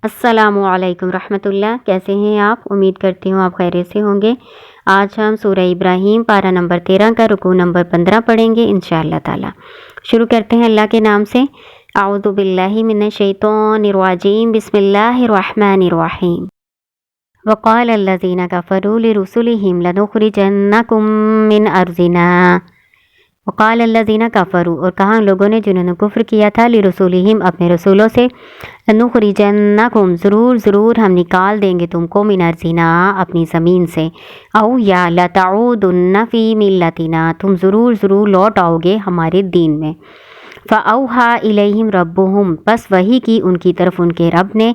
السلام علیکم رحمۃ اللہ، کیسے ہیں آپ؟ امید کرتی ہوں آپ خیریت سے ہوں گے۔ آج ہم سورہ ابراہیم پارہ نمبر 13 کا رکوع نمبر 15 پڑھیں گے انشاءاللہ تعالی۔ شروع کرتے ہیں اللہ کے نام سے۔ اعوذ باللہ من الشیطان الرجیم، بسم اللہ الرحمن الرحیم۔ وقال الذین کفروا لرسلہم لنخرجنکم من ارضنا۔ وقال الذین کفروا، اور کہا لوگوں نے جنہوں نے کفر کیا تھا، لرسولہم اپنے رسولوں سے، لنخرجنکم ضرور ہم نکال دیں گے تم کو، من ارضنا اپنی زمین سے، او یا لتعودن فی ملتنا تم ضرور لوٹ آؤ گے ہمارے دین میں۔ فاوحی الیہم ربہم، پس وحی کی ان کی طرف ان کے رب نے،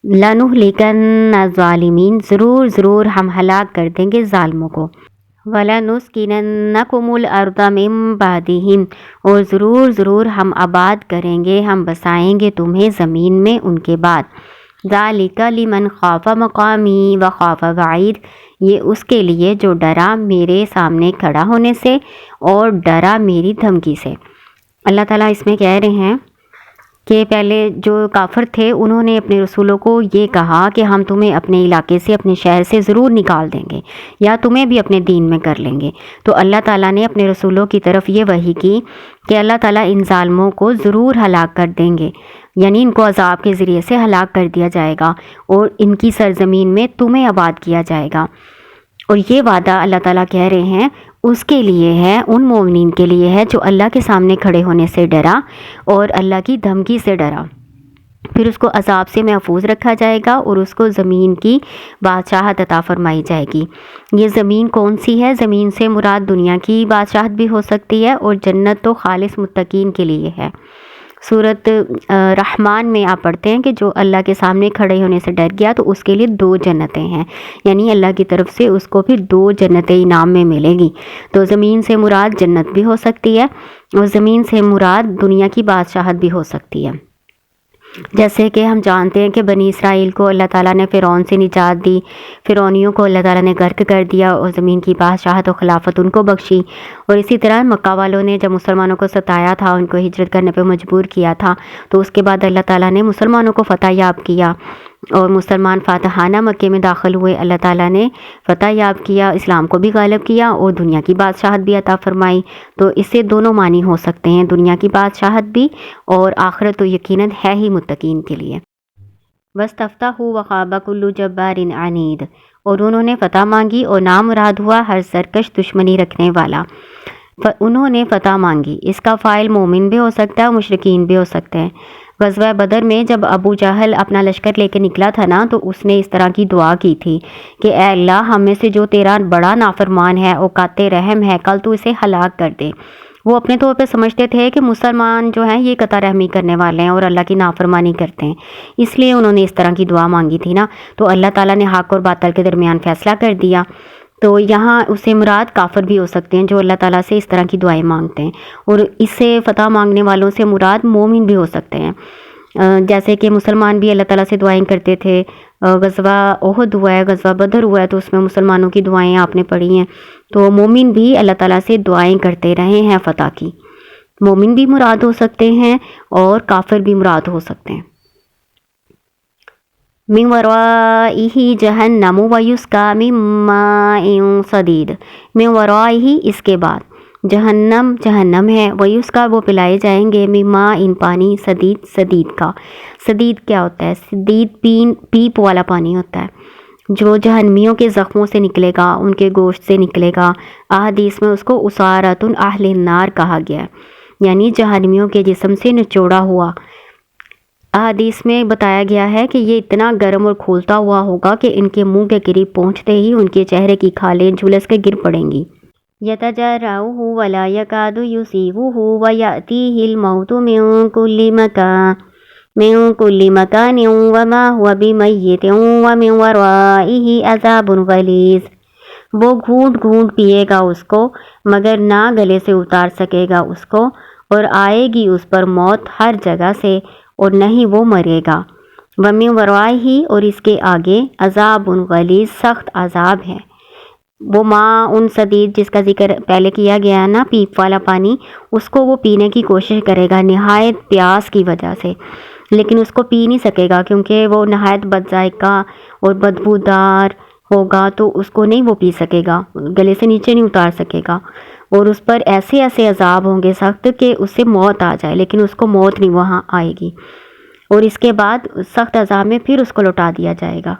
لنہلکن الظالمین ضرور ہم ہلاک کر دیں گے ظالموں کو، وَلَنُسْكِنَنَّكُمُ الْأَرْضَ مِن بَعْدِهِمْ، اور ضرور ہم آباد کریں گے، ہم بسائیں گے تمہیں زمین میں ان کے بعد۔ ذَلِكَ لِمَنْ خَافَ مَقَامِي وَخَافَ وَعِيدِ، یہ اس کے لیے جو ڈرا میرے سامنے کھڑا ہونے سے اور ڈرا میری دھمکی سے۔ اللہ تعالیٰ اس میں کہہ رہے ہیں کہ پہلے جو کافر تھے انہوں نے اپنے رسولوں کو یہ کہا کہ ہم تمہیں اپنے علاقے سے، اپنے شہر سے ضرور نکال دیں گے یا تمہیں بھی اپنے دین میں کر لیں گے۔ تو اللہ تعالیٰ نے اپنے رسولوں کی طرف یہ وحی کی کہ اللہ تعالیٰ ان ظالموں کو ضرور ہلاک کر دیں گے، یعنی ان کو عذاب کے ذریعے سے ہلاک کر دیا جائے گا اور ان کی سرزمین میں تمہیں آباد کیا جائے گا۔ اور یہ وعدہ اللہ تعالیٰ کہہ رہے ہیں اس کے لیے ہے، ان مومنین کے لیے ہے جو اللہ کے سامنے کھڑے ہونے سے ڈرا اور اللہ کی دھمکی سے ڈرا، پھر اس کو عذاب سے محفوظ رکھا جائے گا اور اس کو زمین کی بادشاہت عطا فرمائی جائے گی۔ یہ زمین کون سی ہے؟ زمین سے مراد دنیا کی بادشاہت بھی ہو سکتی ہے، اور جنت تو خالص متقین کے لیے ہے۔ سورۃ رحمان میں آپ پڑھتے ہیں کہ جو اللہ کے سامنے کھڑے ہونے سے ڈر گیا تو اس کے لیے 2 جنتیں ہیں، یعنی اللہ کی طرف سے اس کو پھر 2 جنتیں انعام میں ملے گی۔ تو زمین سے مراد جنت بھی ہو سکتی ہے اور زمین سے مراد دنیا کی بادشاہت بھی ہو سکتی ہے۔ جیسے کہ ہم جانتے ہیں کہ بنی اسرائیل کو اللہ تعالیٰ نے فرعون سے نجات دی، فرعونیوں کو اللہ تعالیٰ نے غرق کر دیا اور زمین کی بادشاہت و خلافت ان کو بخشی۔ اور اسی طرح مکہ والوں نے جب مسلمانوں کو ستایا تھا، ان کو ہجرت کرنے پہ مجبور کیا تھا، تو اس کے بعد اللہ تعالیٰ نے مسلمانوں کو فتح یاب کیا اور مسلمان فاتحانہ مکے میں داخل ہوئے، اللہ تعالیٰ نے فتح یاب کیا، اسلام کو بھی غالب کیا اور دنیا کی بادشاہت بھی عطا فرمائی۔ تو اس سے دونوں معنی ہو سکتے ہیں، دنیا کی بادشاہت بھی اور آخرت تو یقیناً ہے ہی متقین کے لیے۔ وَاسْتَفْتَحُوا وَخَابَ كُلُّ جَبَّارٍ عَنِيدٍ، اور انہوں نے فتح مانگی اور نامراد ہوا ہر سرکش دشمنی رکھنے والا۔ انہوں نے فتح مانگی، اس کا فاعل مومن بھی ہو سکتا ہے، مشرکین بھی ہو سکتے ہیں۔ غزوہ بدر میں جب ابو جہل اپنا لشکر لے کے نکلا تھا نا، تو اس نے اس طرح کی دعا کی تھی کہ اے اللہ، ہم میں سے جو تیرا بڑا نافرمان ہے اور قاطع رحم ہے، کل تو اسے ہلاک کر دے۔ وہ اپنے طور پہ سمجھتے تھے کہ مسلمان جو ہیں یہ قطع رحمی کرنے والے ہیں اور اللہ کی نافرمانی کرتے ہیں، اس لیے انہوں نے اس طرح کی دعا مانگی تھی نا، تو اللہ تعالیٰ نے حق اور باطل کے درمیان فیصلہ کر دیا۔ تو یہاں اس سے مراد کافر بھی ہو سکتے ہیں جو اللہ تعالیٰ سے اس طرح کی دعائیں مانگتے ہیں، اور اس سے فتح مانگنے والوں سے مراد مومن بھی ہو سکتے ہیں، جیسے کہ مسلمان بھی اللہ تعالیٰ سے دعائیں کرتے تھے۔ غزوہ احد ہوا ہے، غزوہ بدر ہوا ہے، تو اس میں مسلمانوں کی دعائیں آپ نے پڑھی ہیں، تو مومن بھی اللہ تعالیٰ سے دعائیں کرتے رہے ہیں فتح کی۔ مومن بھی مراد ہو سکتے ہیں اور کافر بھی مراد ہو سکتے ہیں۔ من ورائہ جہنم ویسقی من ماء صدید، من ورائہ اس کے بعد، جہنم ہے، ویسقی وہ پلائے جائیں گے، من ماء پانی، صدید کا۔ صدید کیا ہوتا ہے؟ صدید پیپ والا پانی ہوتا ہے جو جہنمیوں کے زخموں سے نکلے گا، ان کے گوشت سے نکلے گا۔ احادیث میں اس کو اسارۃ اہل النار کہا گیا ہے، یعنی جہنمیوں کے جسم سے نچوڑا ہوا۔ احادیث میں بتایا گیا ہے کہ یہ اتنا گرم اور کھولتا ہوا ہوگا کہ ان کے منہ کے قریب پہنچتے ہی ان کے چہرے کی کھالیں جھلس کے گر پڑیں گی۔ یتجرعہ ولا یکاد یصیبہ ویأتیہ الموت من کل مکان وما هو بمیت ومن ورائہ عذاب غلیظ، وہ گھونٹ گھونٹ پیے گا اس کو مگر نہ گلے سے اتار سکے گا اس کو، اور آئے گی اس پر موت ہر جگہ سے اور نہیں وہ مرے گا۔ وَمِن وَرَائِهِ، اور اس کے آگے، عذاب غلیظ، سخت عذاب ہے۔ وہ ماء صدید جس کا ذکر پہلے کیا گیا نا، پیپ والا پانی، اس کو وہ پینے کی کوشش کرے گا نہایت پیاس کی وجہ سے، لیکن اس کو پی نہیں سکے گا کیونکہ وہ نہایت بد ذائقہ اور بدبودار ہوگا، تو اس کو نہیں وہ پی سکے گا، گلے سے نیچے نہیں اتار سکے گا، اور اس پر ایسے ایسے عذاب ہوں گے سخت کہ اس سے موت آ جائے، لیکن اس کو موت نہیں وہاں آئے گی، اور اس کے بعد سخت عذاب میں پھر اس کو لوٹا دیا جائے گا۔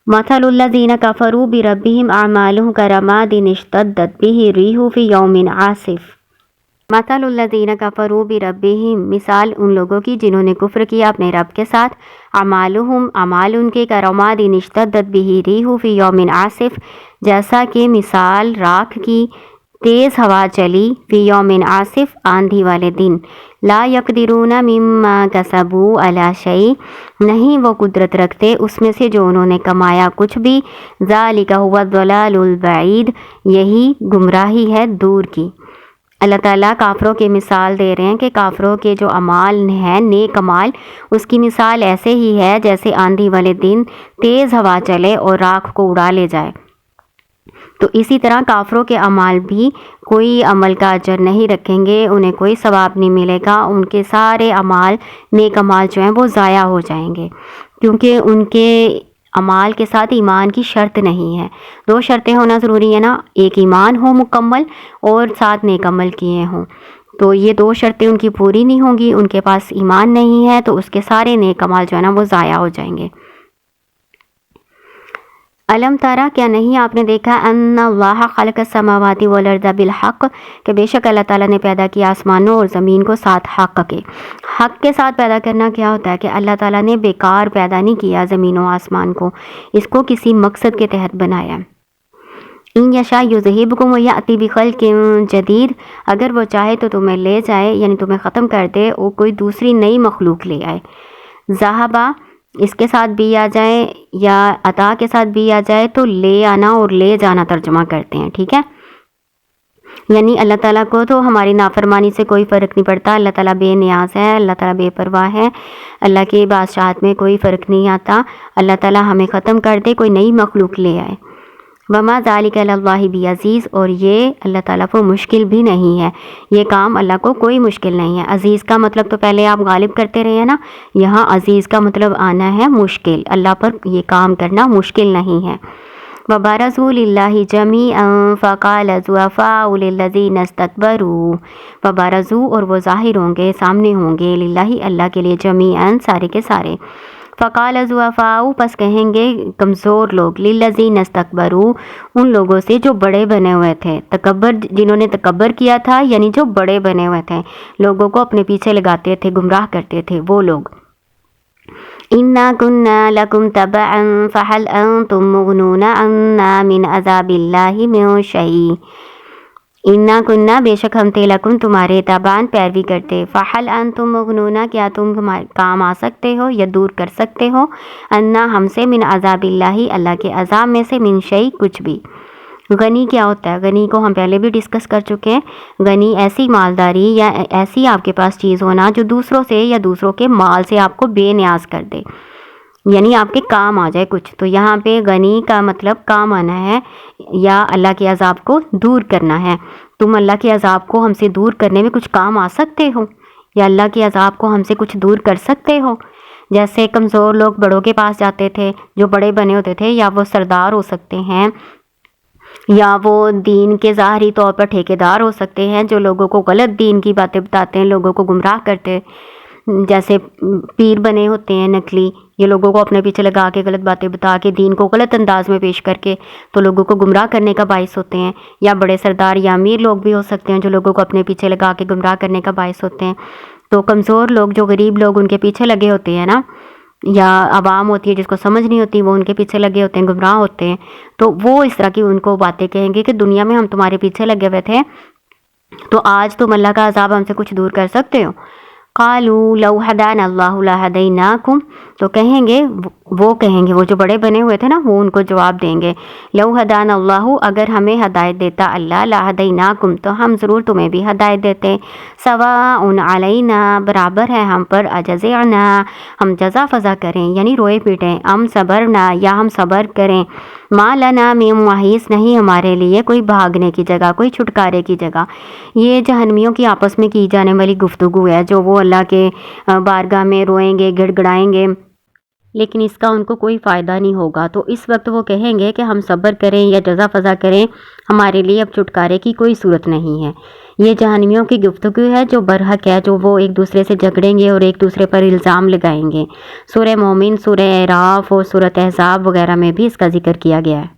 مثل الذین کفروا بربہم اعمالهم کرماد اشتدت بہ الريح فی یوم عاصف۔ مثل الذین کفروا بربہم، مثال ان لوگوں کی جنہوں نے کفر کیا اپنے رب کے ساتھ، اعمالهم، اعمال ان کے کرماد اشتدت بہ الريح فی یوم عاصف، جیسا کہ مثال راکھ کی تیز ہوا چلی، فی یوم عاصف، آندھی والے دن، لا یقدرون مما کسبوا علی شیء، نہیں وہ قدرت رکھتے اس میں سے جو انہوں نے کمایا کچھ بھی، ذالک هو الضلال البعید، یہی گمراہی ہے دور کی۔ اللہ تعالیٰ کافروں کی مثال دے رہے ہیں کہ کافروں کے جو اعمال ہیں، نیک اعمال، اس کی مثال ایسے ہی ہے جیسے آندھی والے دن تیز ہوا چلے اور راکھ کو اڑا لے جائے۔ تو اسی طرح کافروں کے اعمال بھی کوئی عمل کا اجر نہیں رکھیں گے، انہیں کوئی ثواب نہیں ملے گا، ان کے سارے اعمال، نیک اعمال جو ہیں وہ ضائع ہو جائیں گے، کیونکہ ان کے اعمال کے ساتھ ایمان کی شرط نہیں ہے۔ دو شرطیں ہونا ضروری ہے نا، ایک ایمان ہو مکمل اور ساتھ نیک عمل کیے ہوں، تو یہ دو شرطیں ان کی پوری نہیں ہوں گی، ان کے پاس ایمان نہیں ہے تو اس کے سارے نیک اعمال جو ہے نا وہ ضائع ہو جائیں گے۔ علم تارا، کیا نہیں آپ نے دیکھا، ان اللہ خلق السماوات والارض بالحق، کہ بے شک اللہ تعالیٰ نے پیدا کیا آسمانوں اور زمین کو ساتھ حق کے۔ حق کے ساتھ پیدا کرنا کیا ہوتا ہے کہ اللہ تعالیٰ نے بیکار پیدا نہیں کیا زمین و آسمان کو، اس کو کسی مقصد کے تحت بنایا۔ ان یشاء یذہبکم ویأتی بخلق جدید، اگر وہ چاہے تو تمہیں لے جائے، یعنی تمہیں ختم کر دے اور کوئی دوسری نئی مخلوق لے آئے۔ ذہبہ اس کے ساتھ بھی آ جائے یا عطا کے ساتھ بھی آ جائے تو لے آنا اور لے جانا ترجمہ کرتے ہیں، ٹھیک ہے؟ یعنی اللہ تعالیٰ کو تو ہماری نافرمانی سے کوئی فرق نہیں پڑتا، اللہ تعالیٰ بے نیاز ہے، اللہ تعالیٰ بے پرواہ ہے، اللہ کی بادشاہت میں کوئی فرق نہیں آتا، اللہ تعالیٰ ہمیں ختم کر دے، کوئی نئی مخلوق لے آئے۔ وما ذالک علی اللہ بعزیز، اور یہ اللہ تعالیٰ کو مشکل بھی نہیں ہے، یہ کام اللہ کو کوئی مشکل نہیں ہے۔ عزیز کا مطلب تو پہلے آپ غالب کرتے رہے ہیں نا، یہاں عزیز کا مطلب آنا ہے مشکل، اللہ پر یہ کام کرنا مشکل نہیں ہے۔ وبرزوا للہ جمیعا فقال الضعفاء للذین استکبروا، وبرزوا، اور وہ ظاہر ہوں گے، سامنے ہوں گے، للہ اللہ کے لیے، جمیعا سارے کے سارے، فقال الضعفاء پس کہیں گے کمزور لوگ، للذین استکبروا ان لوگوں سے جو بڑے بنے ہوئے تھے، تکبر جنہوں نے تکبر کیا تھا، یعنی جو بڑے بنے ہوئے تھے، لوگوں کو اپنے پیچھے لگاتے تھے، گمراہ کرتے تھے وہ لوگ، انا کنا لکم تبعا فهل انتم مغنون عنا من عذاب اللہ من شیء، انا کنہ بے شک ہم تھے، لکم تمہارے، تابعان پیروی کرتے، فحل انتم مغنون کیا تم کام آ سکتے ہو یا دور کر سکتے ہو، انا ہم سے، من عذاب اللہ اللہ کے عذاب میں سے، من شیء کچھ بھی۔ غنی کیا ہوتا ہے؟ غنی کو ہم پہلے بھی ڈسکس کر چکے ہیں، غنی ایسی مالداری یا ایسی آپ کے پاس چیز ہونا جو دوسروں سے یا دوسروں کے مال سے آپ کو بے نیاز کر دے، یعنی آپ کے کام آ جائے کچھ، تو یہاں پہ غنی کا مطلب کام آنا ہے یا اللہ کے عذاب کو دور کرنا ہے۔ تم اللہ کے عذاب کو ہم سے دور کرنے میں کچھ کام آ سکتے ہو یا اللہ کے عذاب کو ہم سے کچھ دور کر سکتے ہو؟ جیسے کمزور لوگ بڑوں کے پاس جاتے تھے جو بڑے بنے ہوتے تھے، یا وہ سردار ہو سکتے ہیں یا وہ دین کے ظاہری طور پر ٹھیکیدار ہو سکتے ہیں جو لوگوں کو غلط دین کی باتیں بتاتے ہیں، لوگوں کو گمراہ کرتے، جیسے پیر بنے ہوتے ہیں نقلی، یہ لوگوں کو اپنے پیچھے لگا کے غلط باتیں بتا کے دین کو غلط انداز میں پیش کر کے تو لوگوں کو گمراہ کرنے کا باعث ہوتے ہیں، یا بڑے سردار یا امیر لوگ بھی ہو سکتے ہیں جو لوگوں کو اپنے پیچھے لگا کے گمراہ کرنے کا باعث ہوتے ہیں۔ تو کمزور لوگ جو غریب لوگ ان کے پیچھے لگے ہوتے ہیں نا، یا عوام ہوتی ہے جس کو سمجھ نہیں ہوتی وہ ان کے پیچھے لگے ہوتے ہیں، گمراہ ہوتے ہیں، تو وہ اس طرح کی ان کو باتیں کہیں گے کہ دنیا میں ہم تمہارے پیچھے لگے ہوئے تھے تو آج تم اللہ کا عذاب ہم سے کچھ دور کر سکتے ہو؟ قالوا لو ہدانا اللہ لہدیناکم، تو کہیں گے وہ جو بڑے بنے ہوئے تھے نا وہ ان کو جواب دیں گے لو ہدانا اللہ، اگر ہمیں ہدایت دیتا اللہ لہدیناکم تو ہم ضرور تمہیں بھی ہدایت دیتے، سواء علینا برابر ہے ہم پر، اجزعنا ہم جزا فضا کریں یعنی روئے پیٹیں، ام صبرنا یا ہم صبر کریں، ما لنا من محیص نہیں ہمارے لیے کوئی بھاگنے کی جگہ، کوئی چھٹکارے کی جگہ۔ یہ جہنمیوں کی آپس میں کی جانے والی گفتگو ہے، جو وہ اللہ کے بارگاہ میں روئیں گے، گڑ گڑائیں گے، لیکن اس کا ان کو کوئی فائدہ نہیں ہوگا۔ تو اس وقت وہ کہیں گے کہ ہم صبر کریں یا جزا فضا کریں، ہمارے لیے اب چھٹکارے کی کوئی صورت نہیں ہے۔ یہ جہنمیوں کی گفتگو ہے جو برحق ہے، جو وہ ایک دوسرے سے جھگڑیں گے اور ایک دوسرے پر الزام لگائیں گے۔ سورہ مومن، سورہ اعراف اور سورہ احزاب وغیرہ میں بھی اس کا ذکر کیا گیا ہے۔